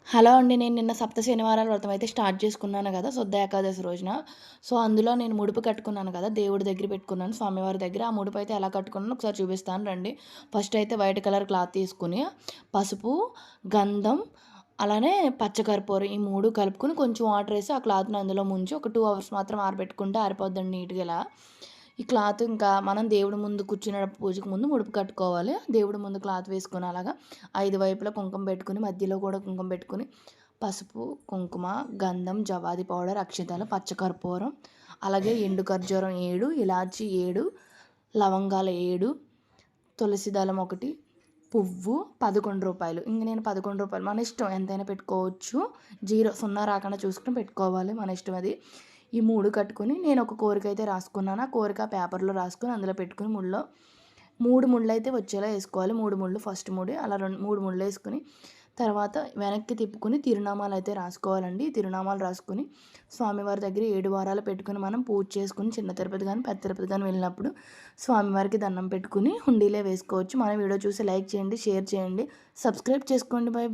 Hello అండి. నేను నిన్న సప్త శనివారాల వ్రతం అయితే స్టార్ట్ చేసుకున్నాను కదా! శుద్ధ ఏకాదశి రోజున. సో, అందులో నేను ముడుపు కట్టుకున్నాను కదా! దేవుడి దగ్గర పెట్టుకున్నాను స్వామివారి దగ్గర. ఆ ముడుపు అయితే ఎలా కట్టుకున్నానో ఒకసారి చూపిస్తాను రండి. ఫస్ట్ అయితే వైట్ కలర్ క్లాత్ తీసుకొని, పసుపు, గంధం, అలానే పచ్చకర్పూరం ఈ 3 కలుపుకొని కొంచెం వాటర్ ఏసి ఆ క్లాత్‌ని అందులో ముంచి ఒక 2 అవర్స్ మాత్రం ఆరబెట్టుకుంటే ఆరిపోద్దండి నీట్‌గా ఇలా. ఈ క్లాత్ ఇంకా మనం దేవుడి ముందు కూర్చునేటప్పుడు పూజకు ముందు ముడుపు కట్టుకోవాలి. దేవుడి ముందు క్లాత్ వేసుకొని అలాగా 5 వైపులా కుంకుమ పెట్టుకొని, మధ్యలో కూడా కుంకుమ పెట్టుకొని, పసుపు, కుంకుమ, గంధం, జవాది పౌడర్, అక్షింతలు, పచ్చకర్పూరం, అలాగే ఎండు ఖర్జూరం 7, ఇలాచి 7, లవంగాలు 7, తులసి దళం 1, పువ్వు రూ. 11. ఇంక నేను రూ. 11 మన ఇష్టం ఎంతైనా పెట్టుకోవచ్చు. సున్నా రాకుండా చూసుకొని పెట్టుకోవాలి. మన ఇష్టం అది. ఈ 3 కట్టుకొని నేను ఒక కోరికైతే రాసుకున్నాను. ఆ కోరిక పేపర్‌లో రాసుకొని అందులో పెట్టుకొని 3 ముళ్ళైతే వచ్చేలా ఏసుకోవాలి. 3 ముళ్ళు ఫస్ట్ ముడి అలా 3 ముళ్ళేసుకొని తర్వాత వెనక్కి తిప్పుకొని తిరునామాలైతే రాసుకోవాలండి. తిరునామాలు రాసుకొని స్వామివారి దగ్గర 7 వారాలు పెట్టుకొని మనం పూజ చేసుకొని చిన్న తిరుపతి గాని, పెద్ద తిరుపతి గాని వెళ్ళినప్పుడు స్వామివారికి దండం పెట్టుకొని హుండీలో వేసుకోవచ్చు. మన వీడియో చూసి లైక్ చేయండి, షేర్ చేయండి, సబ్స్క్రైబ్ చేసుకోండి. By by.